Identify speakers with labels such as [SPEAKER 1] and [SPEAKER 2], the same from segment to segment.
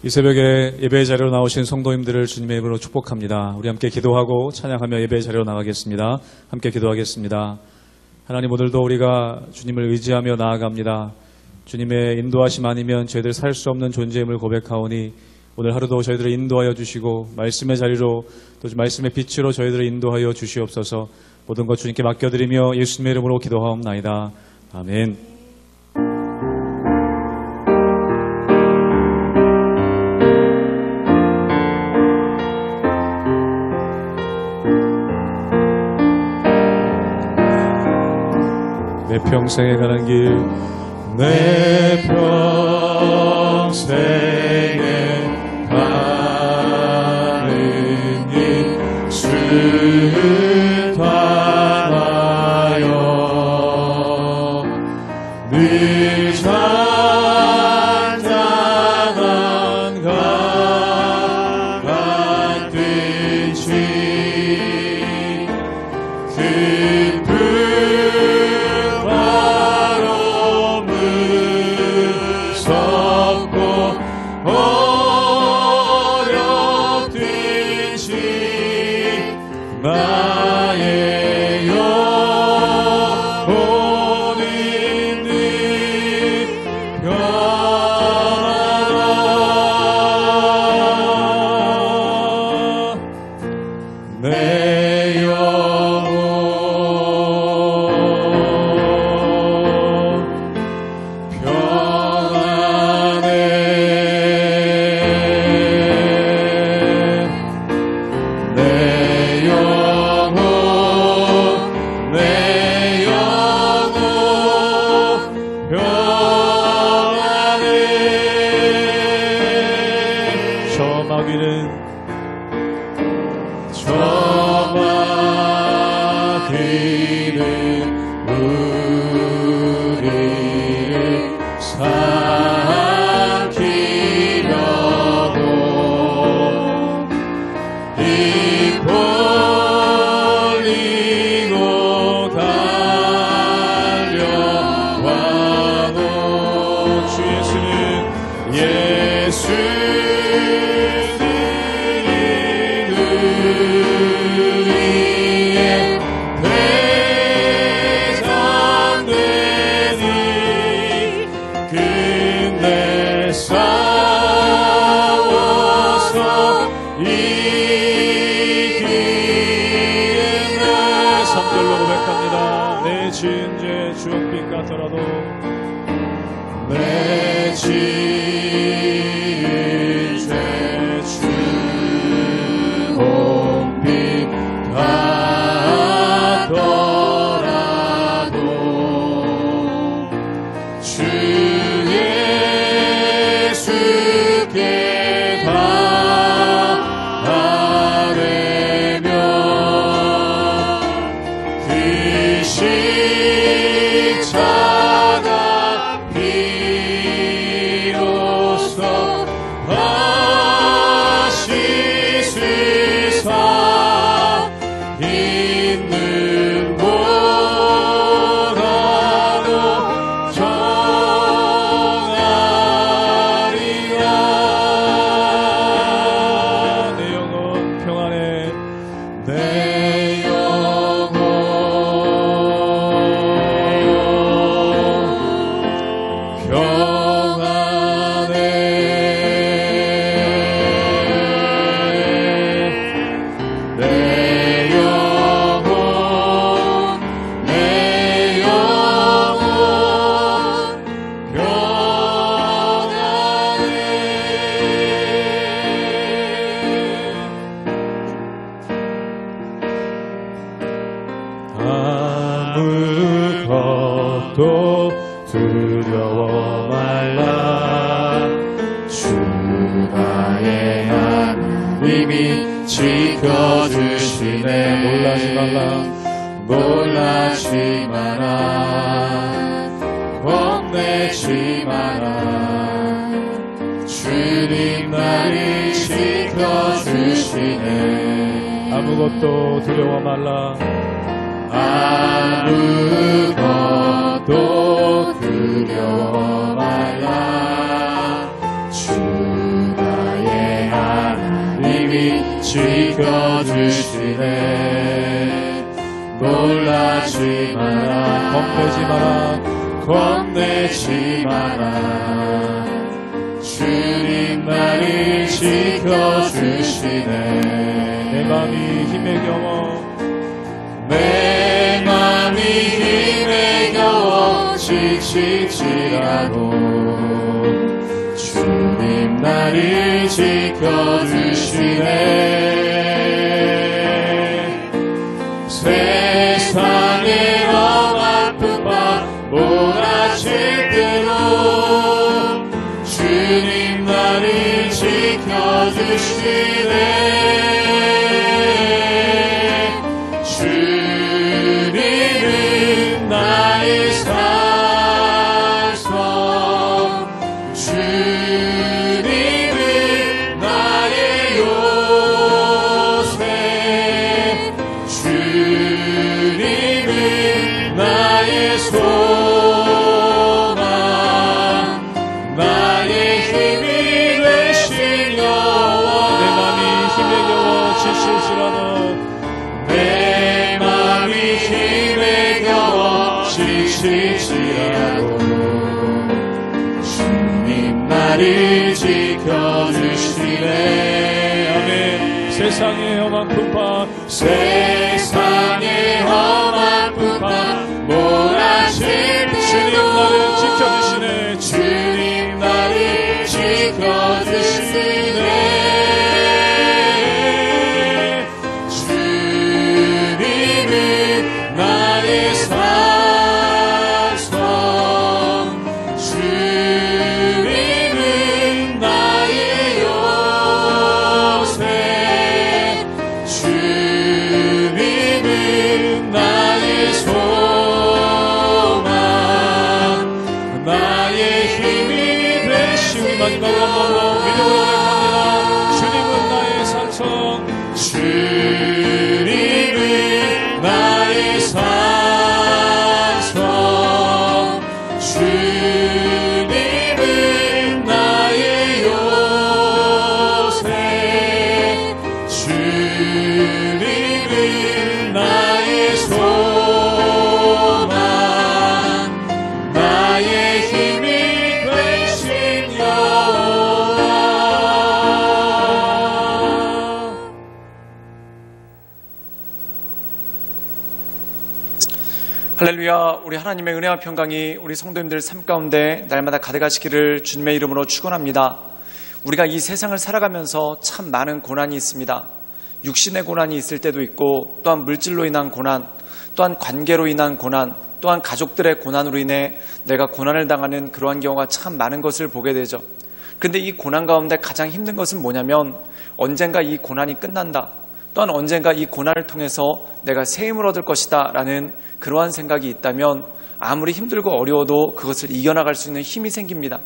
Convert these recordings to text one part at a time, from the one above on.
[SPEAKER 1] 이 새벽에 예배의 자리로 나오신 성도님들을 주님의 이름으로 축복합니다. 우리 함께 기도하고 찬양하며 예배의 자리로 나가겠습니다. 함께 기도하겠습니다. 하나님, 오늘도 우리가 주님을 의지하며 나아갑니다. 주님의 인도하심 아니면 저희들 살 수 없는 존재임을 고백하오니 오늘 하루도 저희들을 인도하여 주시고 말씀의 자리로 또 말씀의 빛으로 저희들을 인도하여 주시옵소서. 모든 것 주님께 맡겨드리며 예수님의 이름으로 기도하옵나이다. 아멘. 내 평생에 가는 길, 내 평생에 가는 길 주를 따라요. 늘 잔잔한 강 같듯이 나의 영혼이 늘 평안하다. 내 영혼 평안해. 내 영혼 평안해. 저 마귀는 우리를 삼키려고 입 벌리고 달려와도 주 예수는 우리의 대장 되니 끝내 싸워서 이기는 날 3절로 고백합니다. 내 지은 죄 주홍빛 같더라도 내 지은 죄 주홍빛 같더라도 주 예수께 아뢰며 그 십자가 비로소 씻으사 있는 보다도 정하리라. 내 영혼 평안해. 내 영혼 평안해. 내 영혼 평안해. 아무것도 두려워 말라. 주 나의 하나님이 지켜주시네. 놀라지 마라. 겁내지 마라. 주님 나를 지켜주시네. 아무것도 두려워 말라. 아무것도 두려워 말라. 주
[SPEAKER 2] 지켜주시네. 놀라지 마라,
[SPEAKER 1] 겁내지 마라,
[SPEAKER 2] 겁내지 마라. 주님 나를 지켜주시네.
[SPEAKER 1] 내 맘이 힘에 겨워,
[SPEAKER 2] 내 맘이 힘에 겨워 지칠지라도 주님 나를 지켜주시네. 세상의 험한 풍파 몰아칠 때도 주님 나를 지켜주시네. 주님은 나의 산성, 주님은 나의 요새, 주님은 나의 소망, 나의 힘이 되신 여호와.
[SPEAKER 1] 내 맘이 힘에 겨워 지칠지라도,
[SPEAKER 2] 내 맘이 힘에 겨워 지칠지라도 주님 나를 지켜주시네.
[SPEAKER 1] 아멘. 세상의 험한 풍파,
[SPEAKER 2] 세상의 험한 풍파 몰아칠
[SPEAKER 1] 주님 나를 지켜주시네.
[SPEAKER 2] 주님 나를 지켜주시네. 주님은 나의 산성, 주님은 나의 요새, 주님은 나의 소망, 나의 힘이 되시니.
[SPEAKER 1] 마지막으로 한번더 믿음으로 고백합니다. 주님은 나의 산성,
[SPEAKER 2] 주님은 나의 산성, 주님은 나의 요새, 주님은 나의 소망, 나의 힘이 되신 여호와.
[SPEAKER 3] 할렐루야. 우리 하나님의 은혜와 평강이 우리 성도님들 삶 가운데 날마다 가득하시기를 주님의 이름으로 축원합니다. 우리가 이 세상을 살아가면서 참 많은 고난이 있습니다. 육신의 고난이 있을 때도 있고, 또한 물질로 인한 고난, 또한 관계로 인한 고난, 또한 가족들의 고난으로 인해 내가 고난을 당하는 그러한 경우가 참 많은 것을 보게 되죠. 그런데 이 고난 가운데 가장 힘든 것은 뭐냐면 언젠가 이 고난이 끝난다, 또한 언젠가 이 고난을 통해서 내가 새 힘을 얻을 것이다 라는 그러한 생각이 있다면 아무리 힘들고 어려워도 그것을 이겨나갈 수 있는 힘이 생깁니다.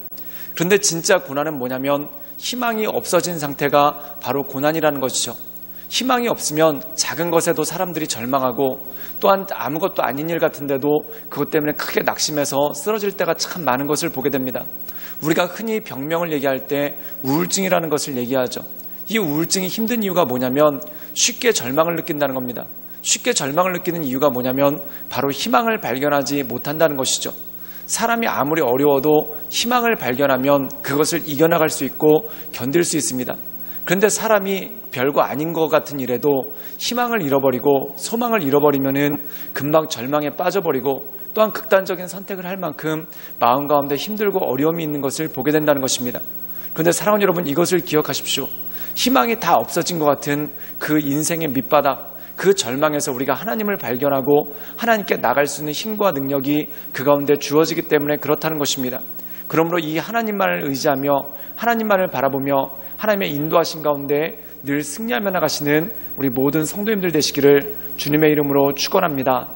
[SPEAKER 3] 그런데 진짜 고난은 뭐냐면 희망이 없어진 상태가 바로 고난이라는 것이죠. 희망이 없으면 작은 것에도 사람들이 절망하고, 또한 아무것도 아닌 일 같은데도 그것 때문에 크게 낙심해서 쓰러질 때가 참 많은 것을 보게 됩니다. 우리가 흔히 병명을 얘기할 때 우울증이라는 것을 얘기하죠. 이 우울증이 힘든 이유가 뭐냐면 쉽게 절망을 느낀다는 겁니다. 쉽게 절망을 느끼는 이유가 뭐냐면 바로 희망을 발견하지 못한다는 것이죠. 사람이 아무리 어려워도 희망을 발견하면 그것을 이겨나갈 수 있고 견딜 수 있습니다. 그런데 사람이 별거 아닌 것 같은 일에도 희망을 잃어버리고 소망을 잃어버리면은 금방 절망에 빠져버리고, 또한 극단적인 선택을 할 만큼 마음 가운데 힘들고 어려움이 있는 것을 보게 된다는 것입니다. 그런데 사랑하는 여러분, 이것을 기억하십시오. 희망이 다 없어진 것 같은 그 인생의 밑바닥, 그 절망에서 우리가 하나님을 발견하고 하나님께 나갈 수 있는 힘과 능력이 그 가운데 주어지기 때문에 그렇다는 것입니다. 그러므로 이 하나님만을 의지하며 하나님만을 바라보며 하나님의 인도하신 가운데 늘 승리하며 나가시는 우리 모든 성도님들 되시기를 주님의 이름으로 축원합니다.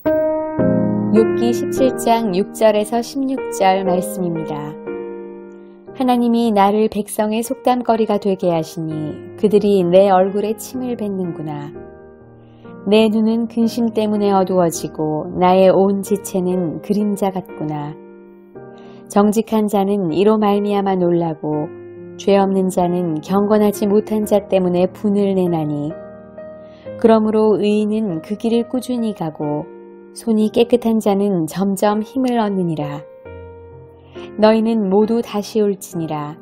[SPEAKER 4] 욥기 17장 6절에서 16절 말씀입니다. 하나님이 나를 백성의 속담거리가 되게 하시니 그들이 내 얼굴에 침을 뱉는구나. 내 눈은 근심 때문에 어두워지고 나의 온 지체는 그림자 같구나. 정직한 자는 이로 말미암아 놀라고 죄 없는 자는 경건하지 못한 자 때문에 분을 내나니 그러므로 의인은 그 길을 꾸준히 가고 손이 깨끗한 자는 점점 힘을 얻느니라. 너희는 모두 다시 올지니라.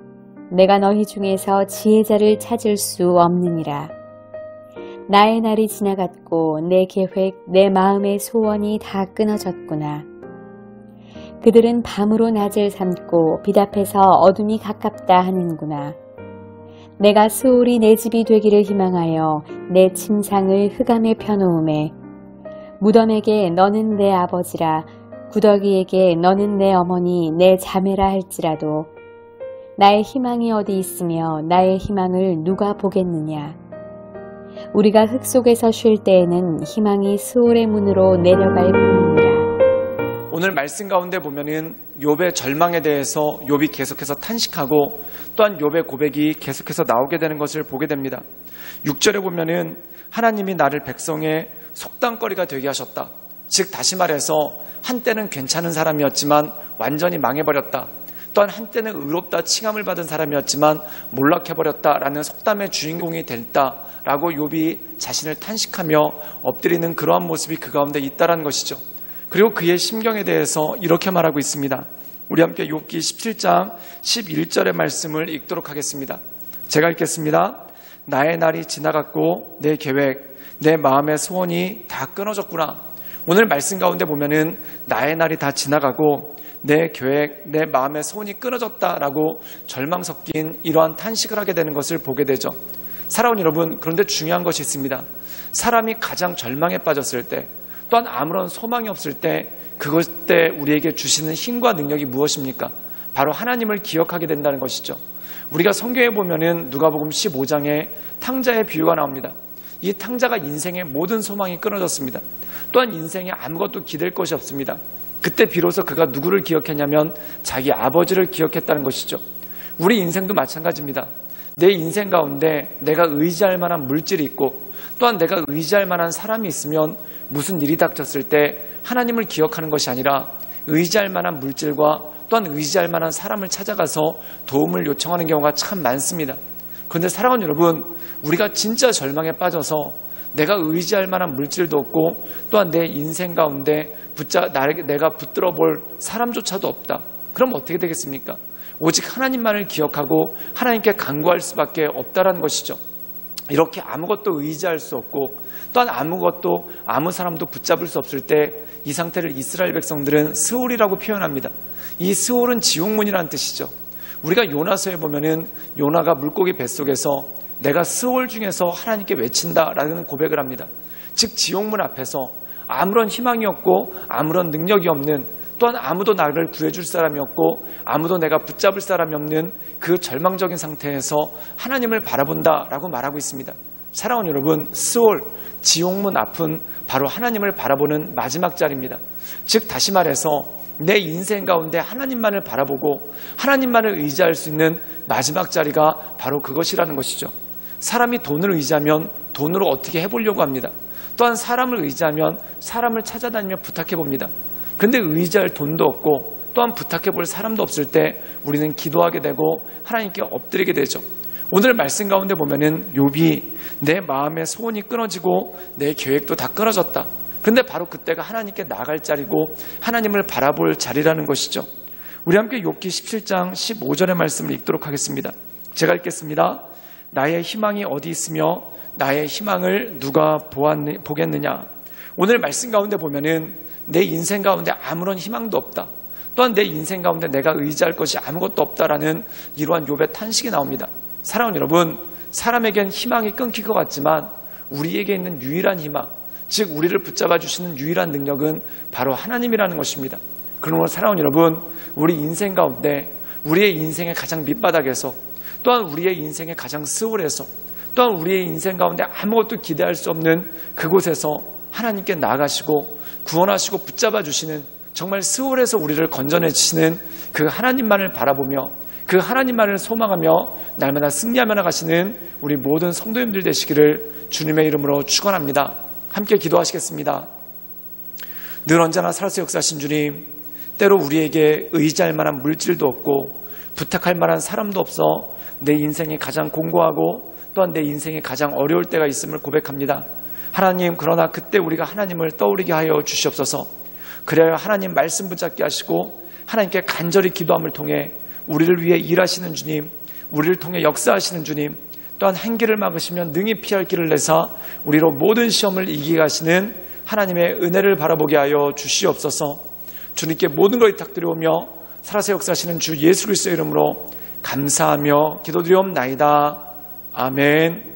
[SPEAKER 4] 내가 너희 중에서 지혜자를 찾을 수 없느니라. 나의 날이 지나갔고 내 계획, 내 마음의 소원이 다 끊어졌구나. 그들은 밤으로 낮을 삼고 빛 앞에서 어둠이 가깝다 하는구나. 내가 스올이 내 집이 되기를 희망하여 내 침상을 흑암에 펴놓음에 무덤에게 너는 내 아버지라 구더기에게 너는 내 어머니 내 자매라 할지라도 나의 희망이 어디 있으며 나의 희망을 누가 보겠느냐. 우리가 흙 속에서 쉴 때에는 희망이 스올의 문으로 내려갈 뿐이니라.
[SPEAKER 3] 오늘 말씀 가운데 보면은 욥의 절망에 대해서 욥이 계속해서 탄식하고 또한 욥의 고백이 계속해서 나오게 되는 것을 보게 됩니다. 6절에 보면은 하나님이 나를 백성의 속담거리가 되게 하셨다. 즉 다시 말해서 한때는 괜찮은 사람이었지만 완전히 망해버렸다. 또한 한때는 의롭다 칭함을 받은 사람이었지만 몰락해버렸다라는 속담의 주인공이 됐다라고 욥이 자신을 탄식하며 엎드리는 그러한 모습이 그 가운데 있다라는 것이죠. 그리고 그의 심경에 대해서 이렇게 말하고 있습니다. 우리 함께 욥기 17장 11절의 말씀을 읽도록 하겠습니다. 제가 읽겠습니다. 나의 날이 지나갔고 내 계획, 내 마음의 소원이 다 끊어졌구나. 오늘 말씀 가운데 보면은 나의 날이 다 지나가고 내 계획, 내 마음의 소원이 끊어졌다라고 절망 섞인 이러한 탄식을 하게 되는 것을 보게 되죠. 사랑하는 여러분, 그런데 중요한 것이 있습니다. 사람이 가장 절망에 빠졌을 때 또한 아무런 소망이 없을 때 그것 때 우리에게 주시는 힘과 능력이 무엇입니까? 바로 하나님을 기억하게 된다는 것이죠. 우리가 성경에 보면은 누가복음 15장에 탕자의 비유가 나옵니다. 이 탕자가 인생의 모든 소망이 끊어졌습니다. 또한 인생에 아무것도 기댈 것이 없습니다. 그때 비로소 그가 누구를 기억했냐면 자기 아버지를 기억했다는 것이죠. 우리 인생도 마찬가지입니다. 내 인생 가운데 내가 의지할 만한 물질이 있고 또한 내가 의지할 만한 사람이 있으면 무슨 일이 닥쳤을 때 하나님을 기억하는 것이 아니라 의지할 만한 물질과 또한 의지할 만한 사람을 찾아가서 도움을 요청하는 경우가 참 많습니다. 그런데 사랑하는 여러분, 우리가 진짜 절망에 빠져서 내가 의지할 만한 물질도 없고 또한 내 인생 가운데 내가 붙들어 볼 사람조차도 없다. 그럼 어떻게 되겠습니까? 오직 하나님만을 기억하고 하나님께 간구할 수밖에 없다라는 것이죠. 이렇게 아무것도 의지할 수 없고 또한 아무것도 아무 사람도 붙잡을 수 없을 때 이 상태를 이스라엘 백성들은 스올이라고 표현합니다. 이 스올은 지옥문이라는 뜻이죠. 우리가 요나서에 보면은 요나가 물고기 뱃속에서 내가 스올 중에서 하나님께 외친다라는 고백을 합니다. 즉 지옥문 앞에서 아무런 희망이 없고 아무런 능력이 없는 또한 아무도 나를 구해줄 사람이 없고 아무도 내가 붙잡을 사람이 없는 그 절망적인 상태에서 하나님을 바라본다라고 말하고 있습니다. 사랑하는 여러분, 스올, 지옥문 앞은 바로 하나님을 바라보는 마지막 자리입니다. 즉 다시 말해서 내 인생 가운데 하나님만을 바라보고 하나님만을 의지할 수 있는 마지막 자리가 바로 그것이라는 것이죠. 사람이 돈을 의지하면 돈으로 어떻게 해보려고 합니다. 또한 사람을 의지하면 사람을 찾아다니며 부탁해봅니다. 그런데 의지할 돈도 없고 또한 부탁해볼 사람도 없을 때 우리는 기도하게 되고 하나님께 엎드리게 되죠. 오늘 말씀 가운데 보면은 욥이 내 마음의 소원이 끊어지고 내 계획도 다 끊어졌다. 그런데 바로 그때가 하나님께 나갈 자리고 하나님을 바라볼 자리라는 것이죠. 우리 함께 욥기 17장 15절의 말씀을 읽도록 하겠습니다. 제가 읽겠습니다. 나의 희망이 어디 있으며 나의 희망을 누가 보겠느냐. 오늘 말씀 가운데 보면은 내 인생 가운데 아무런 희망도 없다. 또한 내 인생 가운데 내가 의지할 것이 아무것도 없다라는 이러한 욥의 탄식이 나옵니다. 사랑하는 여러분, 사람에겐 희망이 끊길 것 같지만 우리에게 있는 유일한 희망, 즉 우리를 붙잡아 주시는 유일한 능력은 바로 하나님이라는 것입니다. 그러므로 사랑하는 여러분, 우리 인생 가운데 우리의 인생의 가장 밑바닥에서 또한 우리의 인생의 가장 스올에서 또한 우리의 인생 가운데 아무것도 기대할 수 없는 그곳에서 하나님께 나아가시고 구원하시고 붙잡아 주시는 정말 스올에서 우리를 건져내 주시는 그 하나님만을 바라보며 그 하나님만을 소망하며 날마다 승리하며 나가시는 우리 모든 성도님들 되시기를 주님의 이름으로 축원합니다. 함께 기도하시겠습니다. 늘 언제나 살아서 역사하신 주님, 때로 우리에게 의지할 만한 물질도 없고 부탁할 만한 사람도 없어 내 인생이 가장 공고하고 또한 내 인생이 가장 어려울 때가 있음을 고백합니다. 하나님, 그러나 그때 우리가 하나님을 떠올리게 하여 주시옵소서. 그래야 하나님 말씀 붙잡게 하시고 하나님께 간절히 기도함을 통해 우리를 위해 일하시는 주님, 우리를 통해 역사하시는 주님, 또한 한길을 막으시면 능히 피할 길을 내사 우리로 모든 시험을 이기게 하시는 하나님의 은혜를 바라보게 하여 주시옵소서. 주님께 모든 걸 부탁드리오며 살아서 역사하시는 주 예수 그리스도의 이름으로 감사하며 기도드리옵나이다. 아멘.